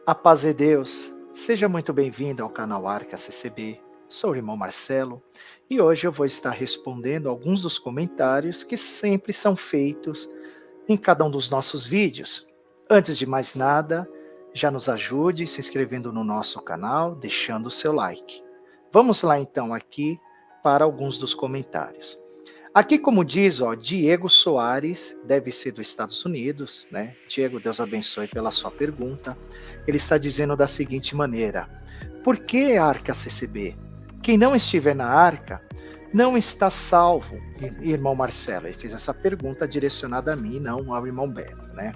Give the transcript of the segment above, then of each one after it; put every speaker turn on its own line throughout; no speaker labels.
A paz de Deus, seja muito bem-vindo ao canal Arca CCB, sou o irmão Marcelo e hoje eu vou estar respondendo alguns dos comentários que sempre são feitos em cada um dos nossos vídeos. Antes de mais nada, já nos ajude se inscrevendo no nosso canal, deixando o seu like. Vamos lá então aqui para alguns dos comentários. Aqui, como diz, Diego Soares, deve ser dos Estados Unidos, né? Diego, Deus abençoe pela sua pergunta. Ele está dizendo da seguinte maneira: por que Arca CCB? Quem não estiver na Arca não está salvo, irmão Marcelo. Ele fez essa pergunta direcionada a mim, não ao irmão Beto, né?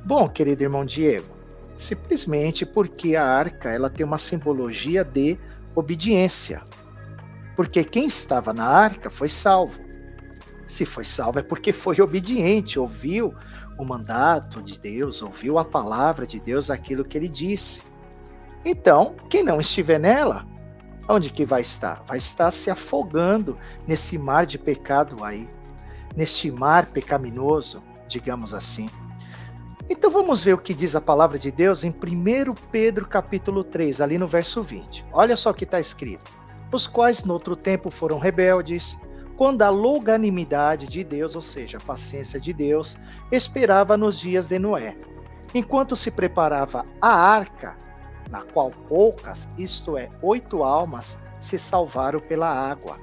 Bom, querido irmão Diego, simplesmente porque a Arca ela tem uma simbologia de obediência. Porque quem estava na Arca foi salvo. Se foi salvo é porque foi obediente, ouviu o mandato de Deus, ouviu a palavra de Deus, aquilo que ele disse. Então, quem não estiver nela, onde que vai estar? Vai estar se afogando nesse mar de pecado aí, neste mar pecaminoso, digamos assim. Então vamos ver o que diz a palavra de Deus em 1 Pedro capítulo 3, ali no verso 20. Olha só o que está escrito: os quais noutro tempo foram rebeldes, quando a longanimidade de Deus, ou seja, a paciência de Deus, esperava nos dias de Noé, enquanto se preparava a arca, na qual poucas, isto é, 8 almas, se salvaram pela água,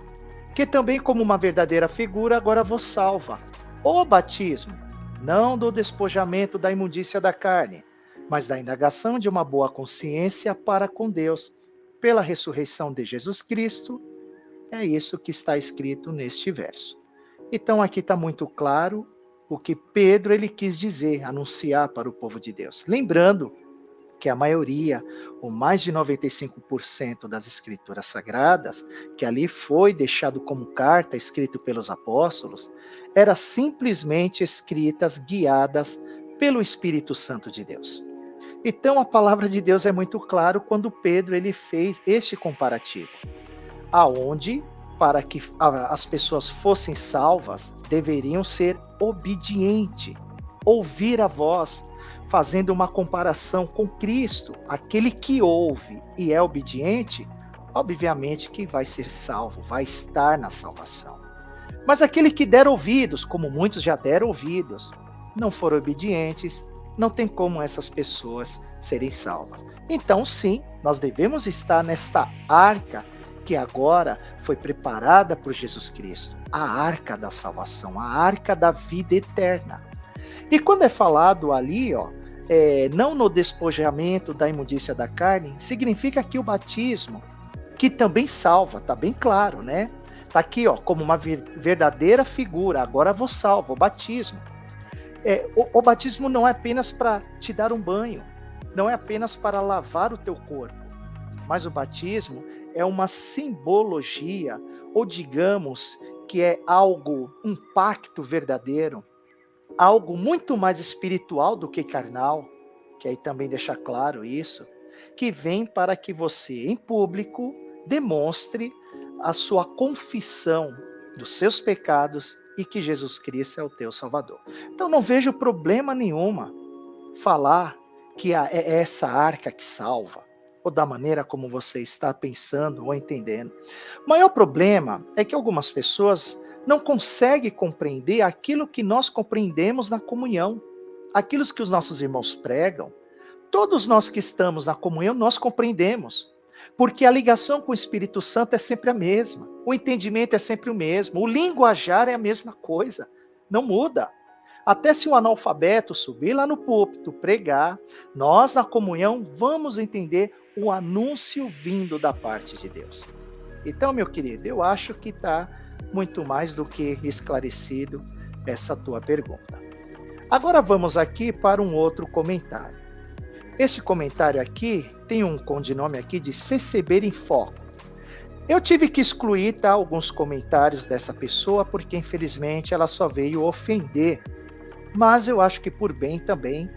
que também como uma verdadeira figura agora vos salva, o batismo, não do despojamento da imundícia da carne, mas da indagação de uma boa consciência para com Deus, pela ressurreição de Jesus Cristo. É isso que está escrito neste verso. Então aqui está muito claro o que Pedro ele quis dizer, anunciar para o povo de Deus. Lembrando que a maioria, ou mais de 95% das escrituras sagradas, que ali foi deixado como carta, escrito pelos apóstolos, eram simplesmente escritas, guiadas pelo Espírito Santo de Deus. Então a palavra de Deus é muito claro quando Pedro ele fez este comparativo. Aonde, para que as pessoas fossem salvas, deveriam ser obedientes, ouvir a voz, fazendo uma comparação com Cristo. Aquele que ouve e é obediente, obviamente que vai ser salvo, vai estar na salvação. Mas aquele que der ouvidos, como muitos já deram ouvidos, não foram obedientes, não tem como essas pessoas serem salvas. Então sim, nós devemos estar nesta arca que agora foi preparada por Jesus Cristo, a arca da salvação, a arca da vida eterna. E quando é falado ali, não no despojamento da imundícia da carne, significa que o batismo, que também salva, está bem claro, né? Está aqui, como uma verdadeira figura, agora vos salva, o batismo. O batismo não é apenas para te dar um banho, não é apenas para lavar o teu corpo, mas o batismo é uma simbologia, ou digamos que é algo, um pacto verdadeiro, algo muito mais espiritual do que carnal, que aí também deixa claro isso, que vem para que você, em público, demonstre a sua confissão dos seus pecados e que Jesus Cristo é o teu Salvador. Então não vejo problema nenhuma falar que é essa arca que salva, ou da maneira como você está pensando ou entendendo. O maior problema é que algumas pessoas não conseguem compreender aquilo que nós compreendemos na comunhão, aquilo que os nossos irmãos pregam. Todos nós que estamos na comunhão, nós compreendemos, porque a ligação com o Espírito Santo é sempre a mesma, o entendimento é sempre o mesmo, o linguajar é a mesma coisa, não muda. Até se um analfabeto subir lá no púlpito, pregar, nós na comunhão vamos entender o anúncio vindo da parte de Deus. Então, meu querido, eu acho que está muito mais do que esclarecido essa tua pergunta. Agora vamos aqui para um outro comentário. Esse comentário aqui tem um codinome aqui de CCB em Foco. Eu tive que excluir alguns comentários dessa pessoa porque infelizmente ela só veio ofender. Mas eu acho que por bem também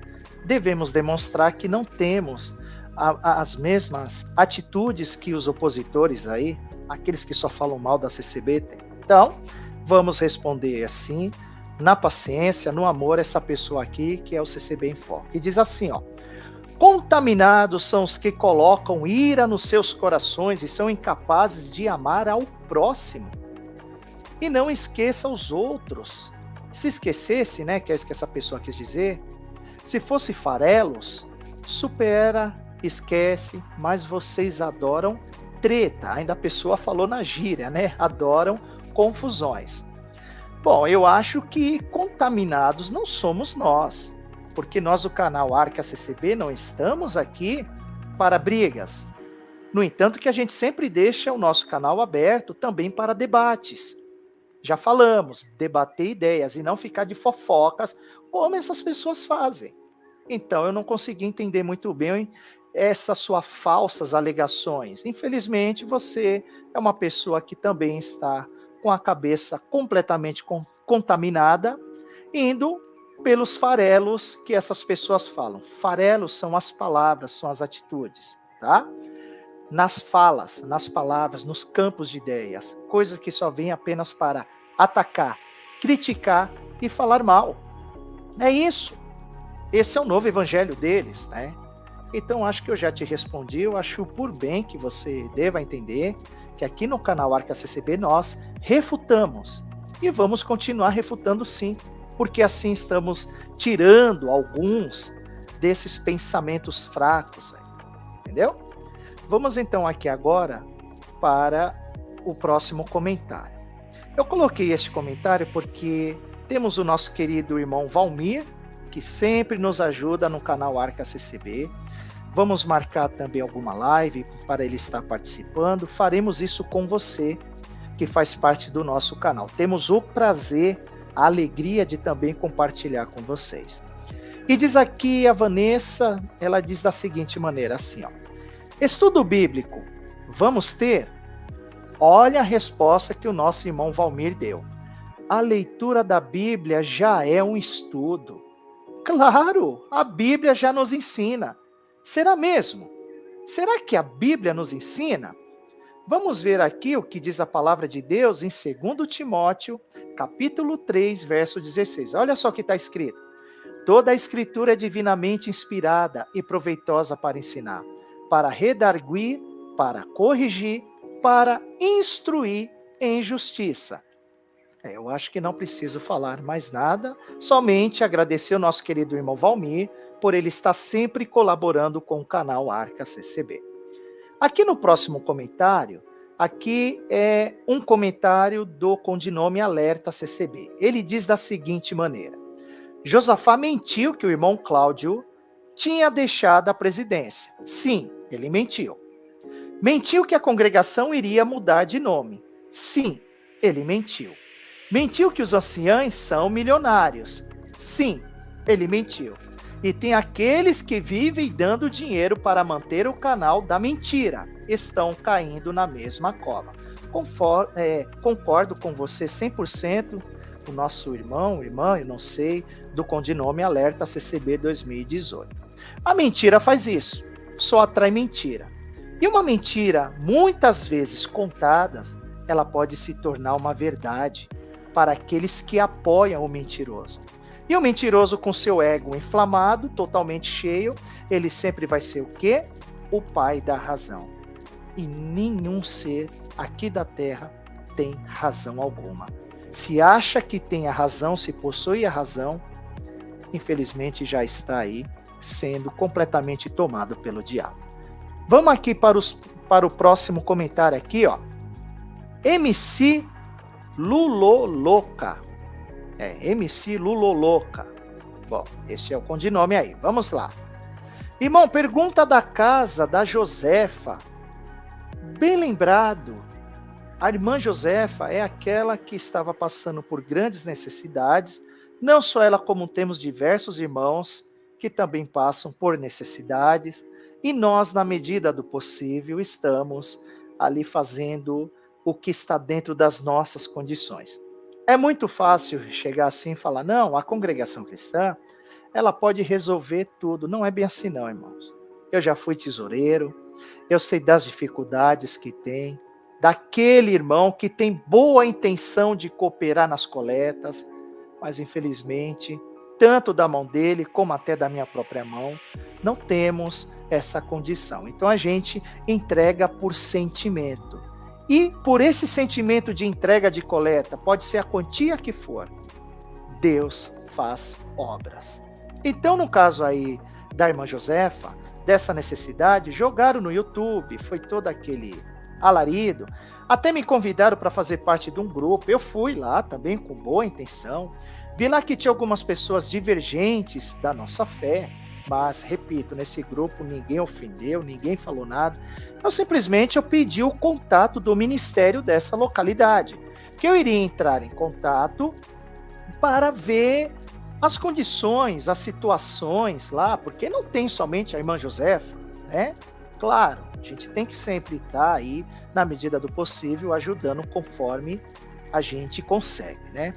devemos demonstrar que não temos as mesmas atitudes que os opositores aí, aqueles que só falam mal da CCB têm. Então, vamos responder assim, na paciência, no amor, essa pessoa aqui, que é o CCB em Foco. E diz assim, Contaminados são os que colocam ira nos seus corações e são incapazes de amar ao próximo. E não esqueça os outros. Se esquecesse, né, que é isso que essa pessoa quis dizer, se fosse farelos, supera, esquece, mas vocês adoram treta. Ainda a pessoa falou na gíria, né? Adoram confusões. Bom, eu acho que contaminados não somos nós, porque nós do canal Arca CCB não estamos aqui para brigas. No entanto, que a gente sempre deixa o nosso canal aberto também para debates. Já falamos, debater ideias e não ficar de fofocas como essas pessoas fazem. Então, eu não consegui entender muito bem essas suas falsas alegações. Infelizmente, você é uma pessoa que também está com a cabeça completamente contaminada, indo pelos farelos que essas pessoas falam. Farelos são as palavras, são as atitudes, tá? Nas falas, nas palavras, nos campos de ideias, coisas que só vêm apenas para atacar, criticar e falar mal. É isso. Esse é o novo evangelho deles, né? Então, acho que eu já te respondi, eu acho por bem que você deva entender que aqui no canal Arca CCB nós refutamos e vamos continuar refutando sim, porque assim estamos tirando alguns desses pensamentos fracos, entendeu? Vamos então aqui agora para o próximo comentário. Eu coloquei este comentário porque temos o nosso querido irmão Valmir, que sempre nos ajuda no canal Arca CCB. Vamos marcar também alguma live para ele estar participando. Faremos isso com você, que faz parte do nosso canal. Temos o prazer, a alegria de também compartilhar com vocês. E diz aqui a Vanessa, ela diz da seguinte maneira, assim, ó. Estudo bíblico, vamos ter? Olha a resposta que o nosso irmão Valmir deu. A leitura da Bíblia já é um estudo. Claro, a Bíblia já nos ensina. Será mesmo? Será que a Bíblia nos ensina? Vamos ver aqui o que diz a palavra de Deus em 2 Timóteo, capítulo 3, verso 16. Olha só o que está escrito. Toda a escritura é divinamente inspirada e proveitosa para ensinar, para redarguir, para corrigir, para instruir em justiça. Eu acho que não preciso falar mais nada, somente agradecer ao nosso querido irmão Valmir por ele estar sempre colaborando com o canal Arca CCB. Aqui no próximo comentário, aqui é um comentário do codinome Alerta CCB. Ele diz da seguinte maneira: Josafá mentiu que o irmão Cláudio tinha deixado a presidência. Sim, ele mentiu. Mentiu que a congregação iria mudar de nome. Sim, ele mentiu. Mentiu que os anciãos são milionários. Sim, ele mentiu. E tem aqueles que vivem dando dinheiro para manter o canal da mentira. Estão caindo na mesma cova. Concordo com você 100%, o nosso irmão, irmã, eu não sei, do codinome Alerta CCB 2018. A mentira faz isso, só atrai mentira. E uma mentira, muitas vezes contada, ela pode se tornar uma verdade para aqueles que apoiam o mentiroso. E o mentiroso com seu ego inflamado, totalmente cheio, ele sempre vai ser o quê? O pai da razão. E nenhum ser aqui da terra tem razão alguma. Se acha que tem a razão, se possui a razão, infelizmente já está aí sendo completamente tomado pelo diabo. Vamos aqui para o próximo comentário aqui, ó. MC Luloloca. MC Luloloca. Bom, esse é o codinome aí. Vamos lá. Irmão, pergunta da casa da Josefa. Bem lembrado. A irmã Josefa é aquela que estava passando por grandes necessidades. Não só ela, como temos diversos irmãos que também passam por necessidades. E nós, na medida do possível, estamos ali fazendo o que está dentro das nossas condições. É muito fácil chegar assim e falar, não, a congregação cristã, ela pode resolver tudo. Não é bem assim não, irmãos. Eu já fui tesoureiro, eu sei das dificuldades que tem, daquele irmão que tem boa intenção de cooperar nas coletas, mas infelizmente tanto da mão dele, como até da minha própria mão, não temos essa condição. Então a gente entrega por sentimento. E por esse sentimento de entrega de coleta, pode ser a quantia que for, Deus faz obras. Então, no caso aí da irmã Josefa, dessa necessidade, jogaram no YouTube, foi todo aquele alarido, até me convidaram para fazer parte de um grupo, eu fui lá também com boa intenção, vi lá que tinha algumas pessoas divergentes da nossa fé, mas, repito, nesse grupo ninguém ofendeu, ninguém falou nada, eu pedi o contato do ministério dessa localidade, que eu iria entrar em contato para ver as condições, as situações lá, porque não tem somente a irmã Josefa, né? Claro, a gente tem que sempre estar aí, na medida do possível, ajudando conforme a gente consegue, né?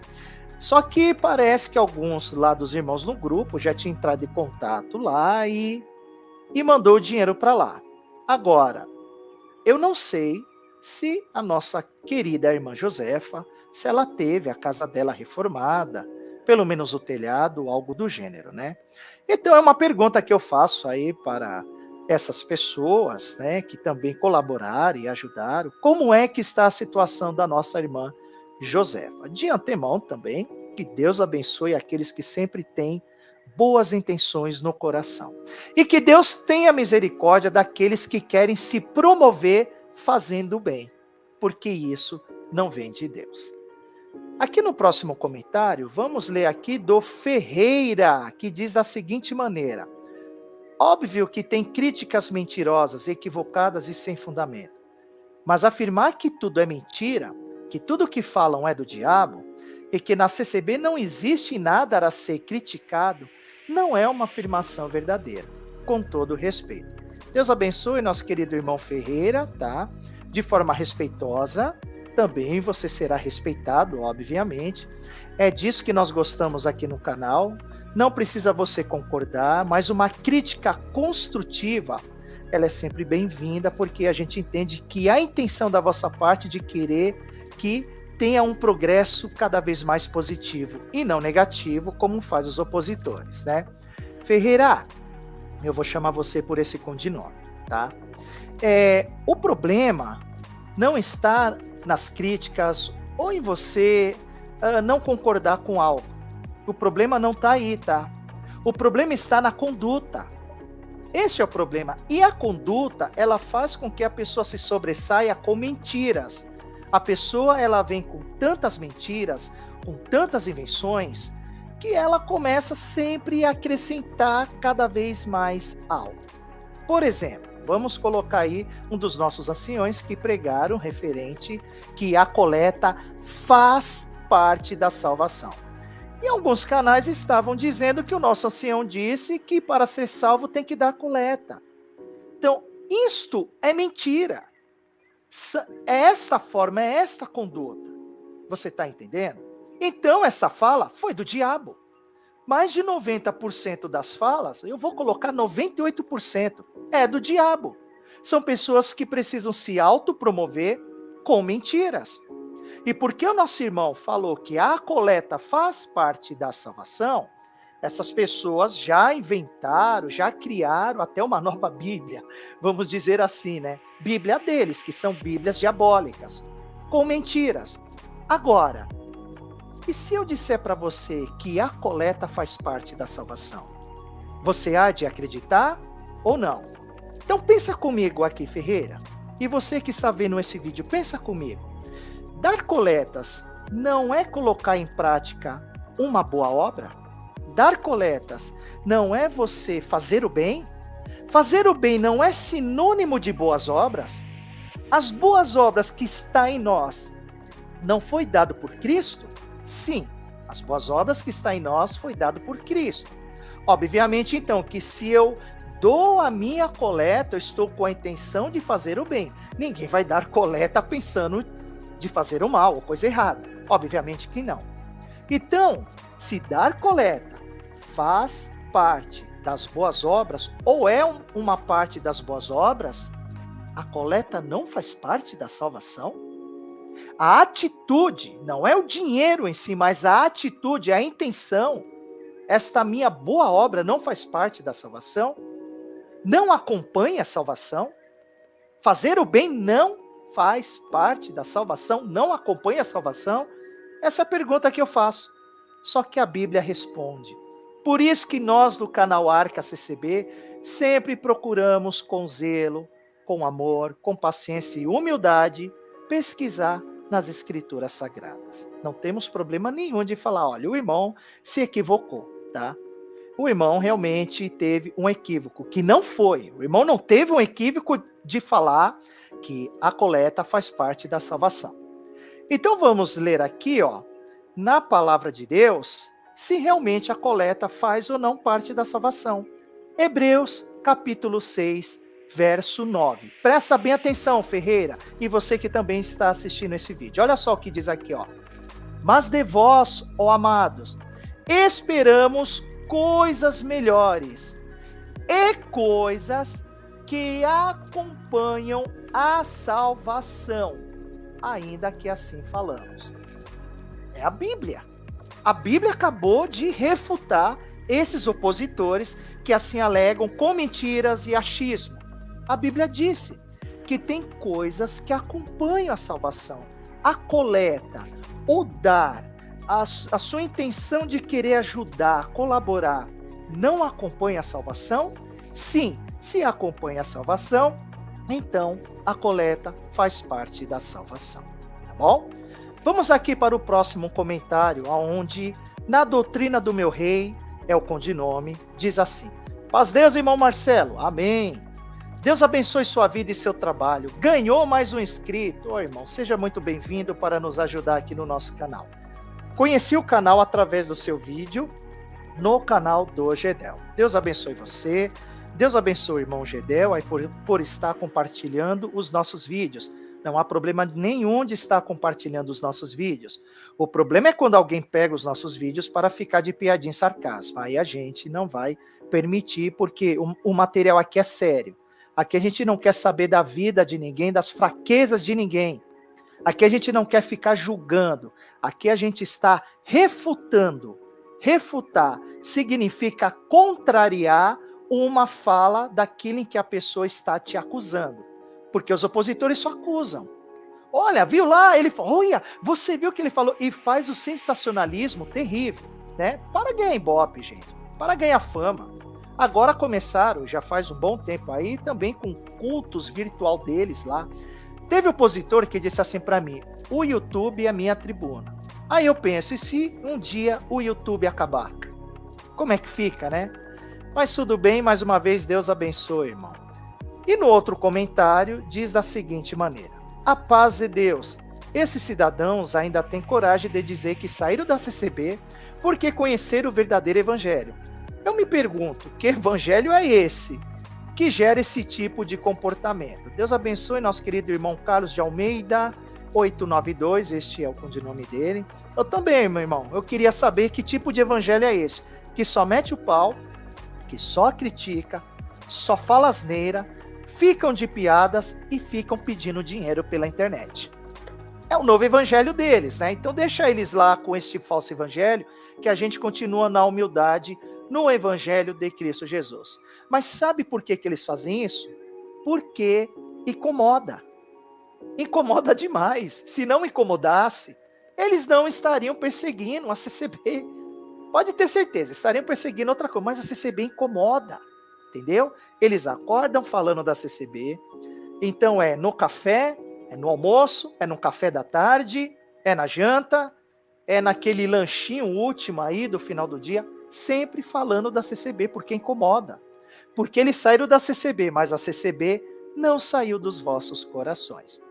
Só que parece que alguns lá dos irmãos no grupo já tinham entrado em contato lá e mandou o dinheiro para lá. Agora, eu não sei se a nossa querida irmã Josefa, se ela teve a casa dela reformada, pelo menos o telhado, algo do gênero, né? Então é uma pergunta que eu faço aí para essas pessoas, né, que também colaboraram e ajudaram. Como é que está a situação da nossa irmã Josefa? De antemão também, que Deus abençoe aqueles que sempre têm boas intenções no coração. E que Deus tenha misericórdia daqueles que querem se promover fazendo o bem, porque isso não vem de Deus. Aqui no próximo comentário, vamos ler aqui do Ferreira, que diz da seguinte maneira: óbvio que tem críticas mentirosas, equivocadas e sem fundamento, mas afirmar que tudo é mentira, que tudo que falam é do diabo, e que na CCB não existe nada a ser criticado, não é uma afirmação verdadeira, com todo respeito. Deus abençoe nosso querido irmão Ferreira, tá? De forma respeitosa, também você será respeitado, obviamente. É disso que nós gostamos aqui no canal. Não precisa você concordar, mas uma crítica construtiva, ela é sempre bem-vinda, porque a gente entende que há intenção da vossa parte de querer que tenha um progresso cada vez mais positivo e não negativo, como faz os opositores, né? Ferreira, eu vou chamar você por esse codinome, tá? O problema não está nas críticas ou em você não concordar com algo. O problema não está aí, tá? O problema está na conduta. Esse é o problema. E a conduta, ela faz com que a pessoa se sobressaia com mentiras. A pessoa, ela vem com tantas mentiras, com tantas invenções, que ela começa sempre a acrescentar cada vez mais algo. Por exemplo, vamos colocar aí um dos nossos anciões que pregaram referente que a coleta faz parte da salvação. E alguns canais estavam dizendo que o nosso ancião disse que para ser salvo tem que dar coleta. Então, isto é mentira. É esta forma, é esta conduta. Você está entendendo? Então, essa fala foi do diabo. Mais de 90% das falas, eu vou colocar 98%, é do diabo. São pessoas que precisam se autopromover com mentiras. E porque o nosso irmão falou que a coleta faz parte da salvação, essas pessoas já inventaram, já criaram até uma nova Bíblia, vamos dizer assim, né? Bíblia deles, que são Bíblias diabólicas, com mentiras. Agora, e se eu disser para você que a coleta faz parte da salvação? Você há de acreditar ou não? Então pensa comigo aqui, Ferreira. E você que está vendo esse vídeo, pensa comigo. Dar coletas não é colocar em prática uma boa obra? Dar coletas não é você fazer o bem? Fazer o bem não é sinônimo de boas obras? As boas obras que está em nós não foi dado por Cristo? Sim, as boas obras que está em nós foi dado por Cristo. Obviamente, então, que se eu dou a minha coleta, eu estou com a intenção de fazer o bem. Ninguém vai dar coleta pensando de fazer o mal ou coisa errada. Obviamente que não. Então, se dar coleta faz parte das boas obras, ou é uma parte das boas obras, a coleta não faz parte da salvação? A atitude, não é o dinheiro em si, mas a atitude, a intenção, Esta minha boa obra não faz parte da salvação? Não acompanha a salvação? Fazer o bem não faz parte da salvação? Não acompanha a salvação? Essa é a pergunta que eu faço. Só que a Bíblia responde. Por isso que nós do canal Arca CCB sempre procuramos com zelo, com amor, com paciência e humildade pesquisar nas Escrituras Sagradas. Não temos problema nenhum de falar, olha, o irmão se equivocou, tá? O irmão realmente teve um equívoco, que não foi. O irmão não teve um equívoco de falar que a coleta faz parte da salvação. Então vamos ler aqui, ó, na palavra de Deus, se realmente a coleta faz ou não parte da salvação. Hebreus, capítulo 6, verso 9. Presta bem atenção, Ferreira, e você que também está assistindo esse vídeo. Olha só o que diz aqui, ó. Mas de vós, ó amados, esperamos coisas melhores e coisas que acompanham a salvação, ainda que assim falamos. É a Bíblia. A Bíblia acabou de refutar esses opositores que assim alegam com mentiras e achismo. A Bíblia disse que tem coisas que acompanham a salvação. A coleta, o dar, a sua intenção de querer ajudar, colaborar, não acompanha a salvação? Sim, se acompanha a salvação, então a coleta faz parte da salvação, tá bom? Vamos aqui para o próximo comentário, onde, na doutrina do meu rei, é o codinome, diz assim: Paz Deus, irmão Marcelo, amém. Deus abençoe sua vida e seu trabalho. Ganhou mais um inscrito. Ô, irmão, seja muito bem-vindo para nos ajudar aqui no nosso canal. Conheci o canal através do seu vídeo no canal do Gedel. Deus abençoe você. Deus abençoe o irmão Gedel aí por estar compartilhando os nossos vídeos. Não há problema nenhum de estar compartilhando os nossos vídeos. O problema é quando alguém pega os nossos vídeos para ficar de piadinha e sarcasmo. Aí a gente não vai permitir, porque o material aqui é sério. Aqui a gente não quer saber da vida de ninguém, das fraquezas de ninguém. Aqui a gente não quer ficar julgando. Aqui a gente está refutando. Refutar significa contrariar uma fala daquilo em que a pessoa está te acusando. Porque os opositores só acusam. Olha, viu lá? Ele falou, olha, você viu o que ele falou? E faz o sensacionalismo terrível, né? Para ganhar ibope, gente. Para ganhar fama. Agora começaram, já faz um bom tempo aí, também com cultos virtual deles lá. Teve opositor que disse assim para mim, o YouTube é a minha tribuna. Aí eu penso, e se um dia o YouTube acabar? Como é que fica, né? Mas tudo bem, mais uma vez, Deus abençoe, irmão. E no outro comentário, diz da seguinte maneira, a paz de Deus. Esses cidadãos ainda têm coragem de dizer que saíram da CCB porque conheceram o verdadeiro evangelho. Eu me pergunto, que evangelho é esse que gera esse tipo de comportamento? Deus abençoe nosso querido irmão Carlos de Almeida, 892, este é o codinome dele. Eu também, meu irmão, eu queria saber que tipo de evangelho é esse, que só mete o pau, que só critica, só fala asneira, ficam de piadas e ficam pedindo dinheiro pela internet. É o novo evangelho deles, né? Então deixa eles lá com esse falso evangelho, que a gente continua na humildade, no evangelho de Cristo Jesus. Mas sabe por que eles fazem isso? Porque incomoda. Incomoda demais. Se não incomodasse, eles não estariam perseguindo a CCB. Pode ter certeza, estariam perseguindo outra coisa, mas a CCB incomoda. Entendeu? Eles acordam falando da CCB, então é no café, é no almoço, é no café da tarde, é na janta, é naquele lanchinho último aí do final do dia, sempre falando da CCB, porque incomoda. Porque eles saíram da CCB, mas a CCB não saiu dos vossos corações.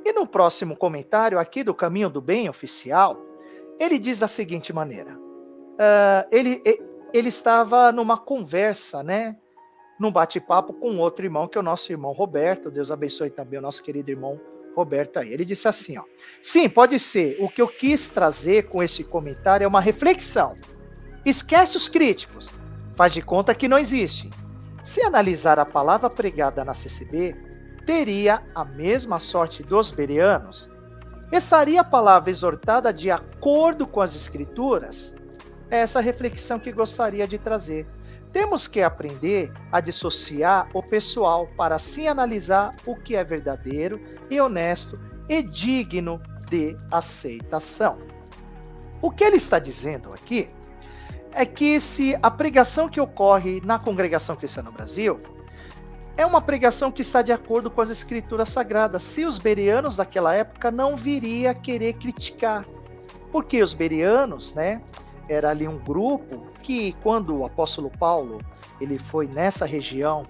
E no próximo comentário aqui do Caminho do Bem Oficial, ele diz da seguinte maneira, ele estava numa conversa, né, num bate-papo com outro irmão, que é o nosso irmão Roberto, Deus abençoe também o nosso querido irmão Roberto aí. Ele disse assim, ó, sim, pode ser, o que eu quis trazer com esse comentário é uma reflexão. Esquece os críticos, faz de conta que não existe. Se analisar a palavra pregada na CCB, teria a mesma sorte dos bereanos? Estaria a palavra exortada de acordo com as escrituras? É essa reflexão que gostaria de trazer. Temos que aprender a dissociar o pessoal para assim analisar o que é verdadeiro e honesto e digno de aceitação. O que ele está dizendo aqui é que se a pregação que ocorre na Congregação Cristã no Brasil é uma pregação que está de acordo com as Escrituras Sagradas, se os bereanos daquela época não viria querer criticar. Porque os bereanos, né, era ali um grupo que, quando o apóstolo Paulo ele foi nessa região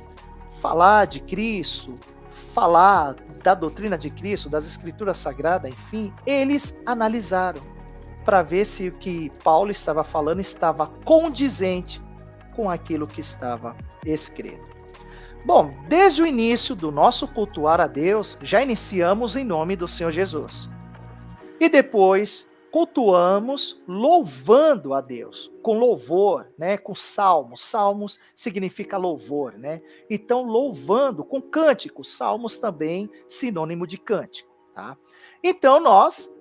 falar de Cristo, falar da doutrina de Cristo, das Escrituras Sagradas, enfim, eles analisaram para ver se o que Paulo estava falando estava condizente com aquilo que estava escrito. Bom, desde o início do nosso cultuar a Deus, já iniciamos em nome do Senhor Jesus. E depois cultuamos louvando a Deus, com louvor, né, com salmos. Salmos significa louvor, né? Então louvando com cânticos, salmos também sinônimo de cântico, tá? Então nós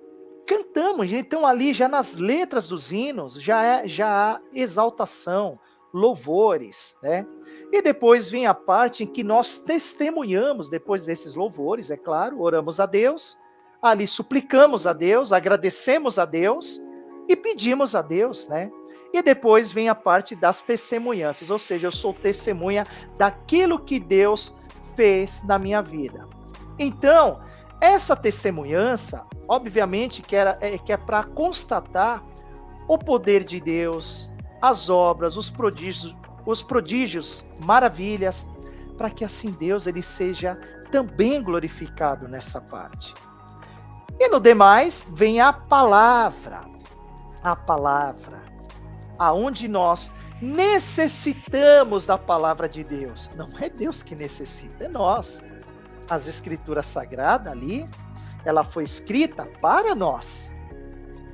cantamos, então ali já nas letras dos hinos já há exaltação, louvores, né? E depois vem a parte em que nós testemunhamos, depois desses louvores, é claro, oramos a Deus, ali suplicamos a Deus, agradecemos a Deus e pedimos a Deus, né? E depois vem a parte das testemunhanças, ou seja, eu sou testemunha daquilo que Deus fez na minha vida. Então, essa testemunhança, obviamente, que é para constatar o poder de Deus, as obras, os prodígios, maravilhas, para que assim Deus ele seja também glorificado nessa parte. E no demais vem a palavra, aonde nós necessitamos da palavra de Deus. Não é Deus que necessita, é nós. As Escrituras Sagradas ali, ela foi escrita para nós,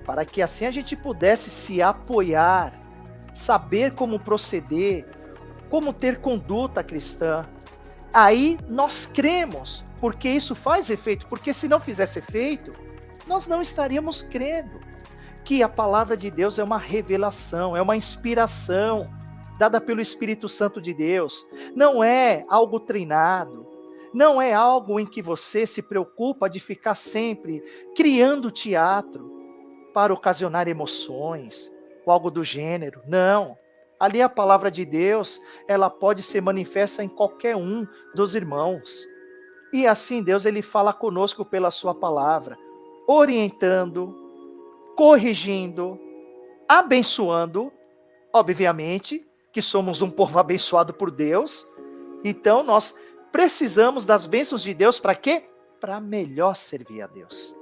para que assim a gente pudesse se apoiar, saber como proceder, como ter conduta cristã. Aí nós cremos, porque isso faz efeito, porque se não fizesse efeito, nós não estaríamos crendo que a palavra de Deus é uma revelação, é uma inspiração dada pelo Espírito Santo de Deus. Não é algo treinado, não é algo em que você se preocupa de ficar sempre criando teatro para ocasionar emoções ou algo do gênero. Não. Ali a palavra de Deus, ela pode ser manifesta em qualquer um dos irmãos. E assim Deus ele fala conosco pela sua palavra, orientando, corrigindo, abençoando, obviamente, que somos um povo abençoado por Deus. Então nós precisamos das bênçãos de Deus para quê? Para melhor servir a Deus.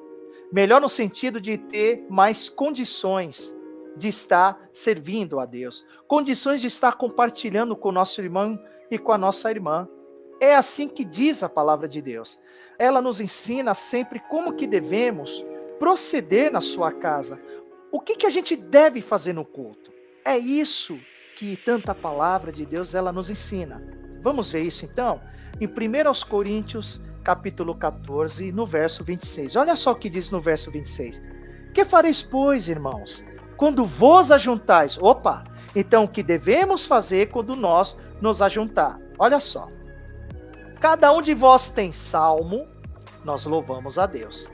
Melhor no sentido de ter mais condições de estar servindo a Deus, condições de estar compartilhando com o nosso irmão e com a nossa irmã. É assim que diz a palavra de Deus. Ela nos ensina sempre como que devemos proceder na sua casa. O que a gente deve fazer no culto? É isso que tanta palavra de Deus ela nos ensina. Vamos ver isso então? Em 1 Coríntios, capítulo 14, no verso 26. Olha só o que diz no verso 26. Que fareis, pois, irmãos, quando vos ajuntais? Opa! Então, o que devemos fazer quando nós nos ajuntar? Olha só. Cada um de vós tem salmo, nós louvamos a Deus.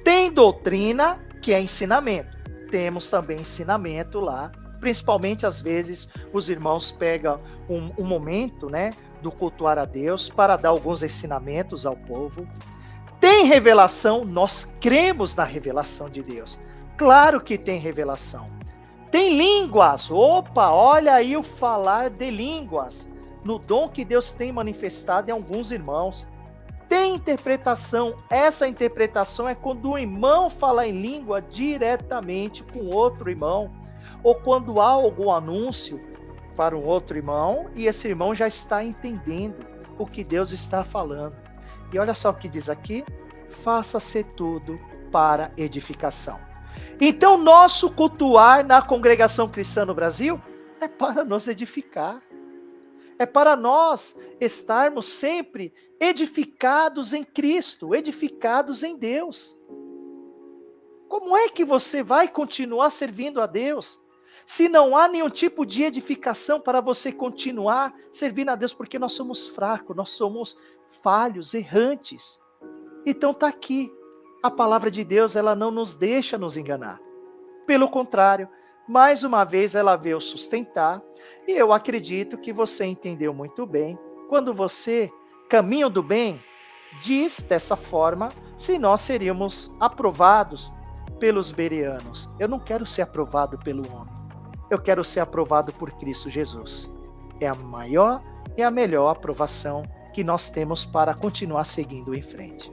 Tem doutrina, que é ensinamento. Temos também ensinamento lá. Principalmente, às vezes, os irmãos pegam um momento, né, do cultuar a Deus para dar alguns ensinamentos ao povo. Tem revelação, nós cremos na revelação de Deus. Claro que tem revelação. Tem línguas, opa, olha aí o falar de línguas, no dom que Deus tem manifestado em alguns irmãos. Tem interpretação, essa interpretação é quando o irmão fala em língua diretamente com outro irmão, ou quando há algum anúncio para um outro irmão, e esse irmão já está entendendo o que Deus está falando. E olha só o que diz aqui, faça-se tudo para edificação. Então, nosso cultuar na Congregação Cristã no Brasil é para nos edificar. É para nós estarmos sempre edificados em Cristo, edificados em Deus. Como é que você vai continuar servindo a Deus se não há nenhum tipo de edificação para você continuar servindo a Deus, porque nós somos fracos, nós somos falhos, errantes. Então está aqui, a palavra de Deus, ela não nos deixa nos enganar. Pelo contrário, mais uma vez ela veio sustentar, e eu acredito que você entendeu muito bem, quando você, caminho do bem, diz dessa forma, se nós seríamos aprovados pelos bereanos. Eu não quero ser aprovado pelo homem, eu quero ser aprovado por Cristo Jesus. É a maior e a melhor aprovação que nós temos para continuar seguindo em frente.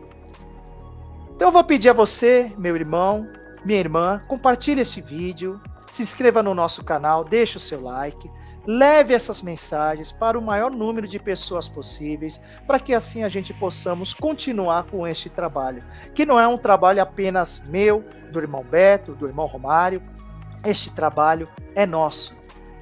Então eu vou pedir a você, meu irmão, minha irmã, compartilhe esse vídeo, se inscreva no nosso canal, deixe o seu like, leve essas mensagens para o maior número de pessoas possíveis, para que assim a gente possamos continuar com este trabalho, que não é um trabalho apenas meu, do irmão Beto, do irmão Romário. Este trabalho é nosso,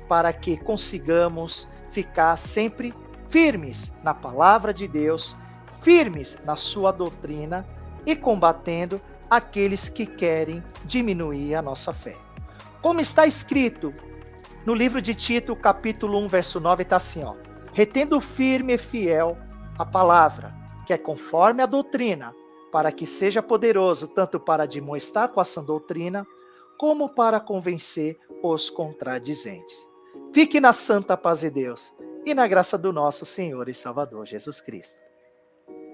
para que consigamos ficar sempre firmes na palavra de Deus, firmes na sua doutrina e combatendo aqueles que querem diminuir a nossa fé. Como está escrito no livro de Tito, capítulo 1, verso 9, está assim, ó: retendo firme e fiel a palavra, que é conforme a doutrina, para que seja poderoso tanto para admoestar com a sã doutrina, como para convencer os contradizentes. Fique na santa paz de Deus e na graça do nosso Senhor e Salvador Jesus Cristo.